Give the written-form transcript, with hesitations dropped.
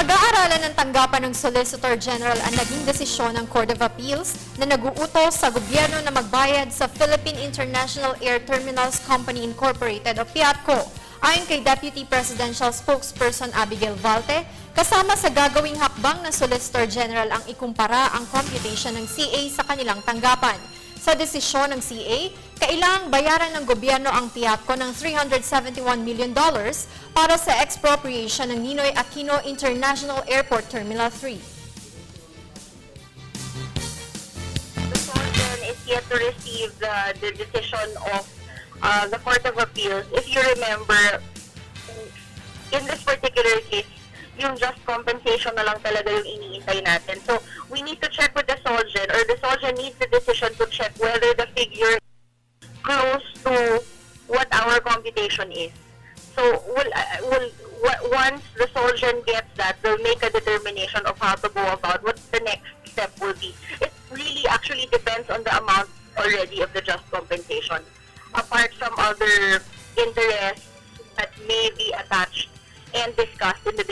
Pag-aaralan ng tanggapan ng Solicitor General ang naging desisyon ng Court of Appeals na nag-uutos sa gobyerno na magbayad sa Philippine International Air Terminals Company Incorporated o PIATCO. Ayon kay Deputy Presidential Spokesperson Abigail Valte, kasama sa gagawing hakbang ng Solicitor General ang ikumpara ang computation ng CA sa kanilang tanggapan. Sa desisyon ng CA, kailangang bayaran ng gobyerno ang PIATCO ng $371 million para sa expropriation ng Ninoy Aquino International Airport Terminal 3. The Solgen is yet to receive the decision of the Court of Appeals. If you remember, in this particular case, yung just compensation na lang talaga yung iniintay natin. So, we need to check with the Solgen, or the Solgen needs the decision to check whether the figure is close to what our computation is. So, once the Solgen gets that, they'll make a determination of how to go about what the next step will be. It really actually depends on the amount already of the just compensation. Apart from other interests that may be attached and discussed in the